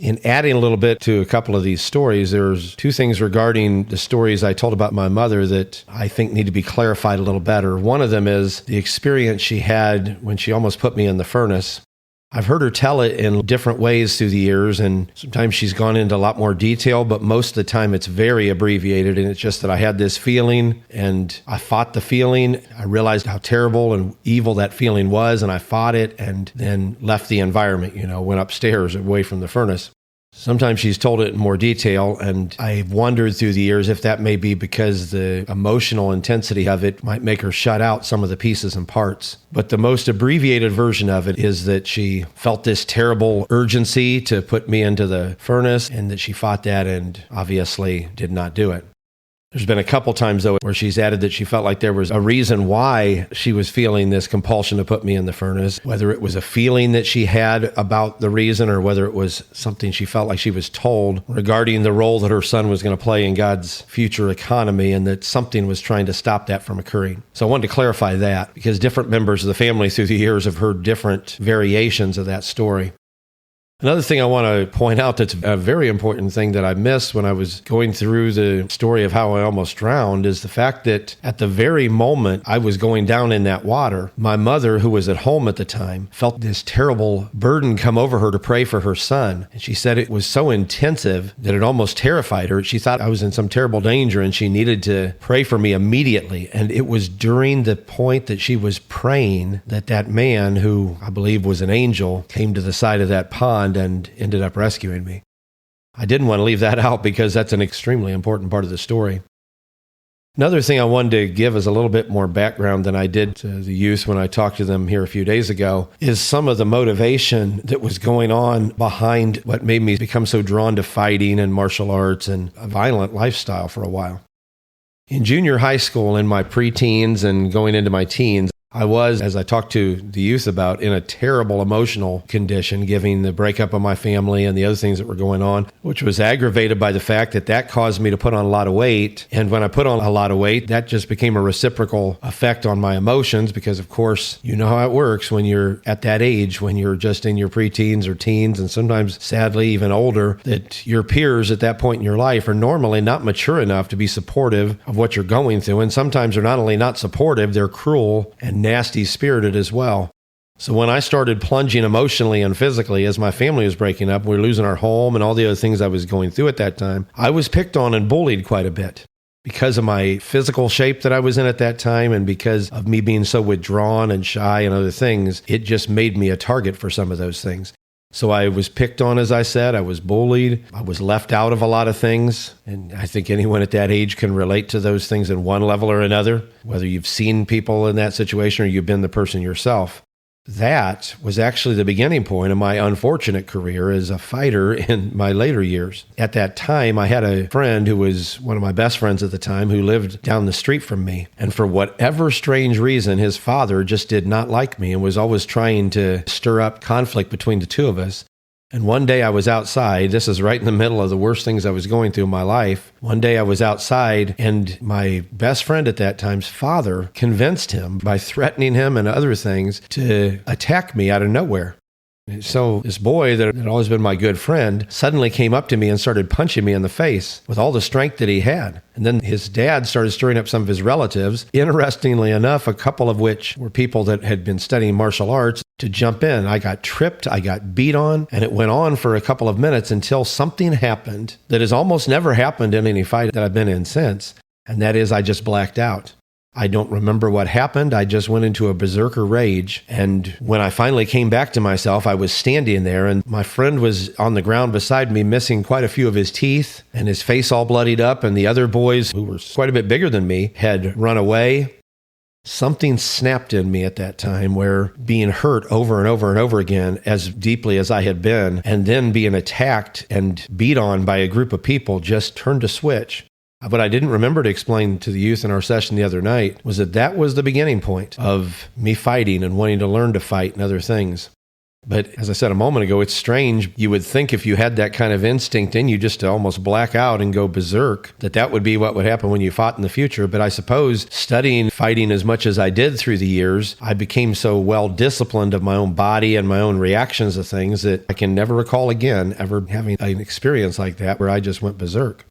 Speaker 1: In adding a little bit to a couple of these stories, there's two things regarding the stories I told about my mother that I think need to be clarified a little better. One of them is the experience she had when she almost put me in the furnace. I've heard her tell it in different ways through the years, and sometimes she's gone into a lot more detail, but most of the time it's very abbreviated, and it's just that I had this feeling, and I fought the feeling. I realized how terrible and evil that feeling was, and I fought it, and then left the environment, went upstairs away from the furnace. Sometimes she's told it in more detail, and I've wondered through the years if that may be because the emotional intensity of it might make her shut out some of the pieces and parts. But the most abbreviated version of it is that she felt this terrible urgency to put me into the furnace, and that she fought that and obviously did not do it. There's been a couple times, though, where she's added that she felt like there was a reason why she was feeling this compulsion to put me in the furnace, whether it was a feeling that she had about the reason or whether it was something she felt like she was told regarding the role that her son was going to play in God's future economy, and that something was trying to stop that from occurring. So I wanted to clarify that because different members of the family through the years have heard different variations of that story. Another thing I want to point out that's a very important thing that I missed when I was going through the story of how I almost drowned is the fact that at the very moment I was going down in that water, my mother, who was at home at the time, felt this terrible burden come over her to pray for her son. And she said it was so intensive that it almost terrified her. She thought I was in some terrible danger and she needed to pray for me immediately. And it was during the point that she was praying that man, who I believe was an angel, came to the side of that pond and ended up rescuing me. I didn't want to leave that out because that's an extremely important part of the story. Another thing I wanted to give as a little bit more background than I did to the youth when I talked to them here a few days ago is some of the motivation that was going on behind what made me become so drawn to fighting and martial arts and a violent lifestyle for a while. In junior high school, in my preteens and going into my teens, I was, as I talked to the youth about, in a terrible emotional condition, given the breakup of my family and the other things that were going on, which was aggravated by the fact that caused me to put on a lot of weight. And when I put on a lot of weight, that just became a reciprocal effect on my emotions because, of course, you know how it works when you're at that age, when you're just in your preteens or teens, and sometimes, sadly, even older, that your peers at that point in your life are normally not mature enough to be supportive of what you're going through. And sometimes they're not only not supportive, they're cruel and nasty spirited as well. So when I started plunging emotionally and physically as my family was breaking up, we were losing our home and all the other things I was going through at that time, I was picked on and bullied quite a bit because of my physical shape that I was in at that time and because of me being so withdrawn and shy and other things. It just made me a target for some of those things. So I was picked on, as I said. I was bullied. I was left out of a lot of things. And I think anyone at that age can relate to those things in one level or another, whether you've seen people in that situation or you've been the person yourself. That was actually the beginning point of my unfortunate career as a fighter in my later years. At that time, I had a friend who was one of my best friends at the time who lived down the street from me. And for whatever strange reason, his father just did not like me and was always trying to stir up conflict between the two of us. And one day I was outside. This is right in the middle of the worst things I was going through in my life. One day I was outside, and my best friend at that time's father convinced him by threatening him and other things to attack me out of nowhere. So this boy that had always been my good friend suddenly came up to me and started punching me in the face with all the strength that he had. And then his dad started stirring up some of his relatives, interestingly enough, a couple of which were people that had been studying martial arts, to jump in. I got tripped, I got beat on, and it went on for a couple of minutes until something happened that has almost never happened in any fight that I've been in since, and that is I just blacked out. I don't remember what happened. I just went into a berserker rage. And when I finally came back to myself, I was standing there and my friend was on the ground beside me, missing quite a few of his teeth and his face all bloodied up. And the other boys, who were quite a bit bigger than me, had run away. Something snapped in me at that time where being hurt over and over and over again, as deeply as I had been, and then being attacked and beat on by a group of people just turned a switch. What I didn't remember to explain to the youth in our session the other night was that was the beginning point of me fighting and wanting to learn to fight and other things. But as I said a moment ago, it's strange. You would think if you had that kind of instinct in you just to almost black out and go berserk, that would be what would happen when you fought in the future. But I suppose studying fighting as much as I did through the years, I became so well disciplined of my own body and my own reactions to things that I can never recall again ever having an experience like that where I just went berserk.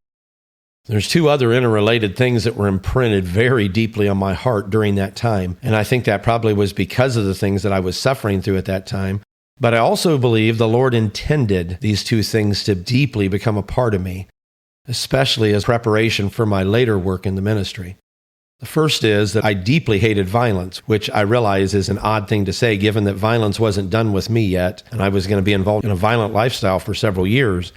Speaker 1: There's two other interrelated things that were imprinted very deeply on my heart during that time. And I think that probably was because of the things that I was suffering through at that time. But I also believe the Lord intended these two things to deeply become a part of me, especially as preparation for my later work in the ministry. The first is that I deeply hated violence, which I realize is an odd thing to say given that violence wasn't done with me yet, and I was going to be involved in a violent lifestyle for several years.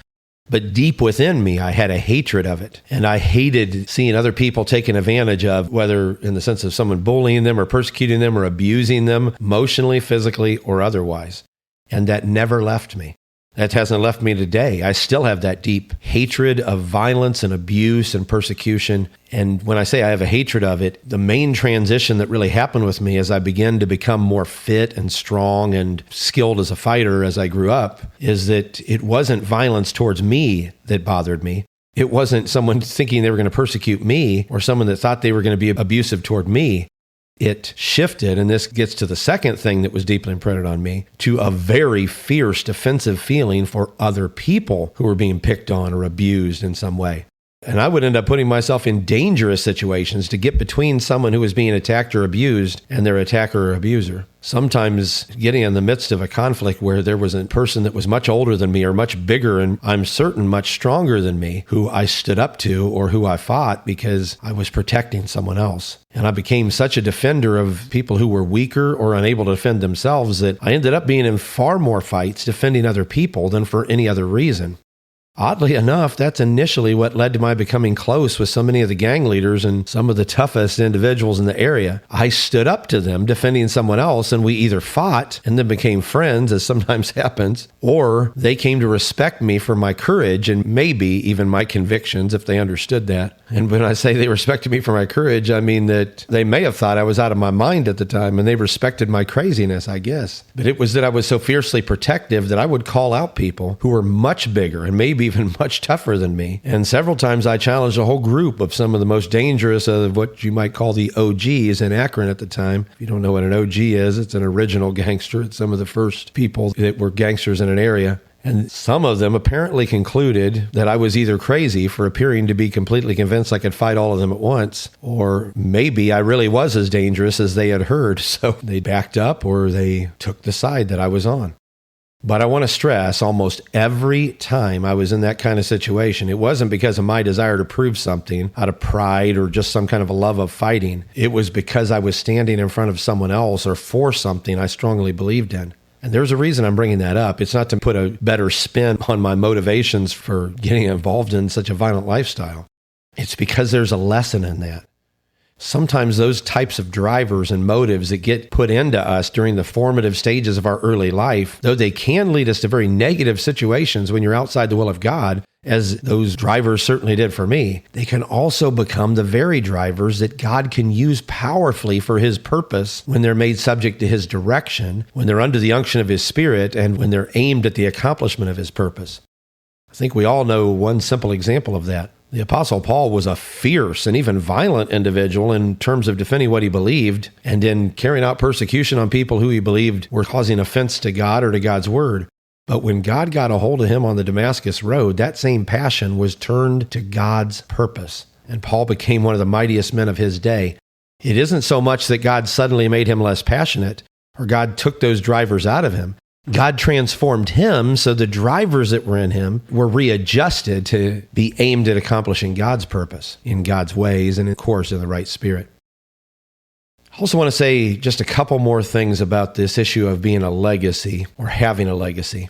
Speaker 1: But deep within me, I had a hatred of it. And I hated seeing other people taken advantage of, whether in the sense of someone bullying them or persecuting them or abusing them emotionally, physically, or otherwise. And that never left me. That hasn't left me today. I still have that deep hatred of violence and abuse and persecution. And when I say I have a hatred of it, the main transition that really happened with me as I began to become more fit and strong and skilled as a fighter as I grew up is that it wasn't violence towards me that bothered me. It wasn't someone thinking they were going to persecute me or someone that thought they were going to be abusive toward me. It shifted, and this gets to the second thing that was deeply imprinted on me, to a very fierce defensive feeling for other people who were being picked on or abused in some way. And I would end up putting myself in dangerous situations to get between someone who was being attacked or abused and their attacker or abuser. Sometimes getting in the midst of a conflict where there was a person that was much older than me or much bigger and I'm certain much stronger than me who I stood up to or who I fought because I was protecting someone else. And I became such a defender of people who were weaker or unable to defend themselves that I ended up being in far more fights defending other people than for any other reason. Oddly enough, that's initially what led to my becoming close with so many of the gang leaders and some of the toughest individuals in the area. I stood up to them defending someone else, and we either fought and then became friends, as sometimes happens, or they came to respect me for my courage and maybe even my convictions if they understood that. And when I say they respected me for my courage, I mean that they may have thought I was out of my mind at the time, and they respected my craziness, I guess. But it was that I was so fiercely protective that I would call out people who were much bigger and maybe even much tougher than me. And several times I challenged a whole group of some of the most dangerous of what you might call the OGs in Akron at the time. If you don't know what an OG is, it's an original gangster. It's some of the first people that were gangsters in an area. And some of them apparently concluded that I was either crazy for appearing to be completely convinced I could fight all of them at once, or maybe I really was as dangerous as they had heard. So they backed up or they took the side that I was on. But I want to stress, almost every time I was in that kind of situation, it wasn't because of my desire to prove something out of pride or just some kind of a love of fighting. It was because I was standing in front of someone else or for something I strongly believed in. And there's a reason I'm bringing that up. It's not to put a better spin on my motivations for getting involved in such a violent lifestyle. It's because there's a lesson in that. Sometimes those types of drivers and motives that get put into us during the formative stages of our early life, though they can lead us to very negative situations when you're outside the will of God, as those drivers certainly did for me, they can also become the very drivers that God can use powerfully for His purpose when they're made subject to His direction, when they're under the unction of His Spirit, and when they're aimed at the accomplishment of His purpose. I think we all know one simple example of that. The Apostle Paul was a fierce and even violent individual in terms of defending what he believed and in carrying out persecution on people who he believed were causing offense to God or to God's word. But when God got a hold of him on the Damascus road, that same passion was turned to God's purpose, and Paul became one of the mightiest men of his day. It isn't so much that God suddenly made him less passionate, or God took those drivers out of him. God transformed him so the drivers that were in him were readjusted to be aimed at accomplishing God's purpose in God's ways and, of course, in the right spirit. I also want to say just a couple more things about this issue of being a legacy or having a legacy.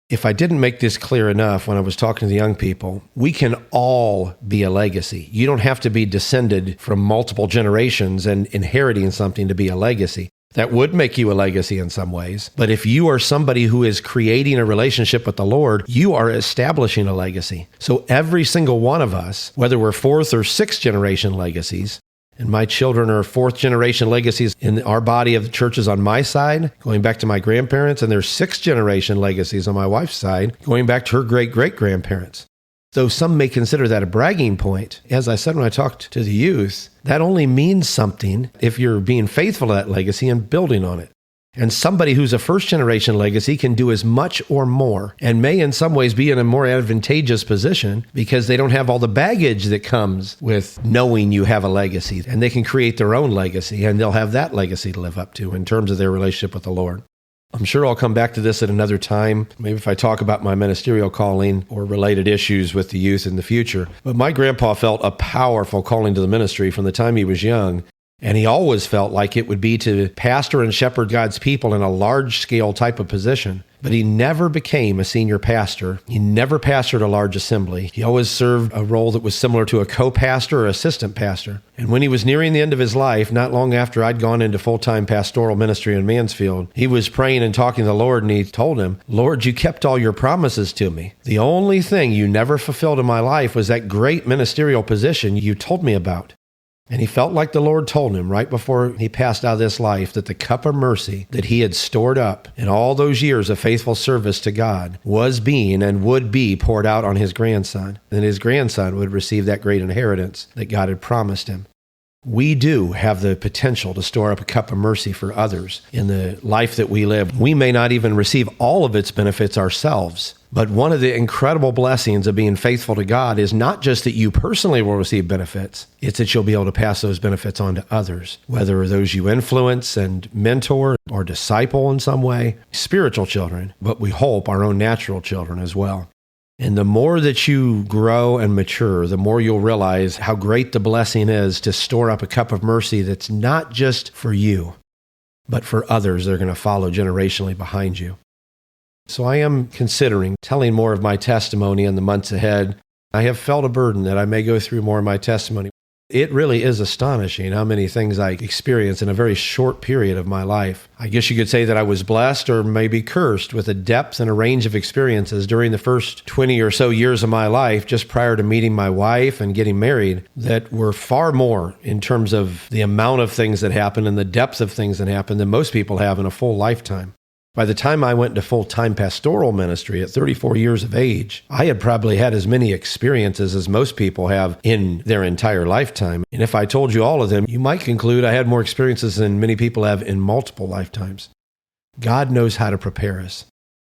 Speaker 1: If I didn't make this clear enough when I was talking to the young people, we can all be a legacy. You don't have to be descended from multiple generations and inheriting something to be a legacy. That would make you a legacy in some ways. But if you are somebody who is creating a relationship with the Lord, you are establishing a legacy. So every single one of us, whether we're fourth or sixth generation legacies, and my children are fourth generation legacies in our body of churches on my side, going back to my grandparents, and there's sixth generation legacies on my wife's side, going back to her great-great-grandparents. Though some may consider that a bragging point, as I said when I talked to the youth, that only means something if you're being faithful to that legacy and building on it. And somebody who's a first-generation legacy can do as much or more, and may in some ways be in a more advantageous position because they don't have all the baggage that comes with knowing you have a legacy. And they can create their own legacy, and they'll have that legacy to live up to in terms of their relationship with the Lord. I'm sure I'll come back to this at another time, maybe if I talk about my ministerial calling or related issues with the youth in the future. But my grandpa felt a powerful calling to the ministry from the time he was young, and he always felt like it would be to pastor and shepherd God's people in a large-scale type of position. But he never became a senior pastor. He never pastored a large assembly. He always served a role that was similar to a co-pastor or assistant pastor. And when he was nearing the end of his life, not long after I'd gone into full-time pastoral ministry in Mansfield, he was praying and talking to the Lord, and he told him, "Lord, you kept all your promises to me. The only thing you never fulfilled in my life was that great ministerial position you told me about." And he felt like the Lord told him right before he passed out of this life that the cup of mercy that he had stored up in all those years of faithful service to God was being and would be poured out on his grandson. And his grandson would receive that great inheritance that God had promised him. We do have the potential to store up a cup of mercy for others in the life that we live. We may not even receive all of its benefits ourselves, but one of the incredible blessings of being faithful to God is not just that you personally will receive benefits, it's that you'll be able to pass those benefits on to others, whether those you influence and mentor or disciple in some way, spiritual children, but we hope our own natural children as well. And the more that you grow and mature, the more you'll realize how great the blessing is to store up a cup of mercy that's not just for you, but for others that are going to follow generationally behind you. So I am considering telling more of my testimony in the months ahead. I have felt a burden that I may go through more of my testimony. It really is astonishing how many things I experienced in a very short period of my life. I guess you could say that I was blessed or maybe cursed with a depth and a range of experiences during the first 20 or so years of my life, just prior to meeting my wife and getting married, that were far more in terms of the amount of things that happened and the depth of things that happened than most people have in a full lifetime. By the time I went into full-time pastoral ministry at 34 years of age, I had probably had as many experiences as most people have in their entire lifetime. And if I told you all of them, you might conclude I had more experiences than many people have in multiple lifetimes. God knows how to prepare us.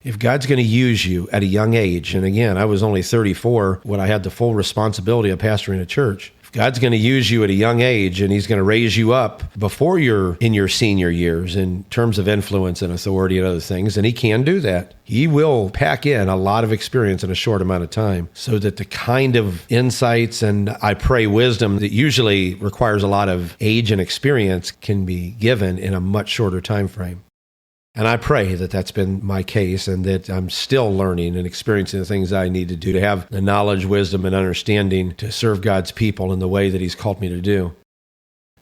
Speaker 1: If God's going to use you at a young age, and again, I was only 34 when I had the full responsibility of pastoring a church. If God's going to use you at a young age and he's going to raise you up before you're in your senior years in terms of influence and authority and other things, and he can do that, he will pack in a lot of experience in a short amount of time so that the kind of insights and, I pray, wisdom that usually requires a lot of age and experience can be given in a much shorter time frame. And I pray that that's been my case and that I'm still learning and experiencing the things I need to do to have the knowledge, wisdom, and understanding to serve God's people in the way that He's called me to do.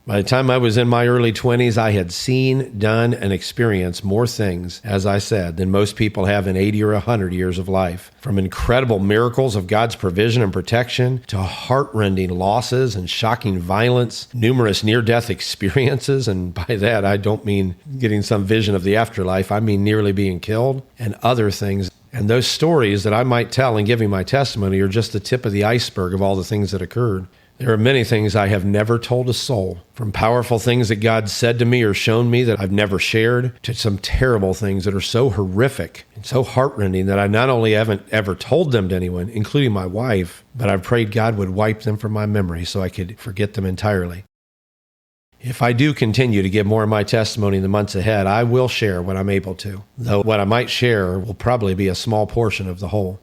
Speaker 1: By the time I was in my early 20s, I had seen, done, and experienced more things, as I said, than most people have in 80 or 100 years of life. From incredible miracles of God's provision and protection to heart-rending losses and shocking violence, numerous near-death experiences, and by that I don't mean getting some vision of the afterlife, I mean nearly being killed, and other things. And those stories that I might tell in giving my testimony are just the tip of the iceberg of all the things that occurred. There are many things I have never told a soul, from powerful things that God said to me or shown me that I've never shared, to some terrible things that are so horrific and so heartrending that I not only haven't ever told them to anyone, including my wife, but I've prayed God would wipe them from my memory so I could forget them entirely. If I do continue to give more of my testimony in the months ahead, I will share what I'm able to, though what I might share will probably be a small portion of the whole.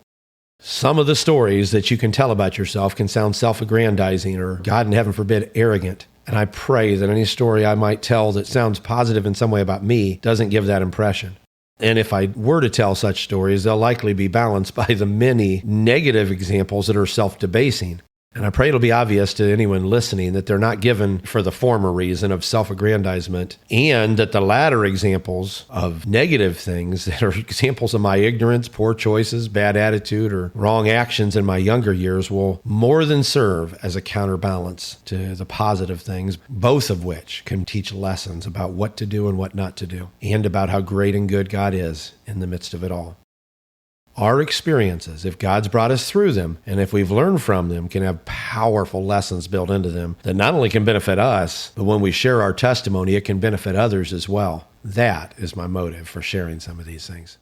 Speaker 1: Some of the stories that you can tell about yourself can sound self-aggrandizing or, God in heaven forbid, arrogant. And I pray that any story I might tell that sounds positive in some way about me doesn't give that impression. And if I were to tell such stories, they'll likely be balanced by the many negative examples that are self-debasing. And I pray it'll be obvious to anyone listening that they're not given for the former reason of self-aggrandizement, and that the latter examples of negative things that are examples of my ignorance, poor choices, bad attitude, or wrong actions in my younger years will more than serve as a counterbalance to the positive things, both of which can teach lessons about what to do and what not to do, and about how great and good God is in the midst of it all. Our experiences, if God's brought us through them, and if we've learned from them, can have powerful lessons built into them that not only can benefit us, but when we share our testimony, it can benefit others as well. That is my motive for sharing some of these things.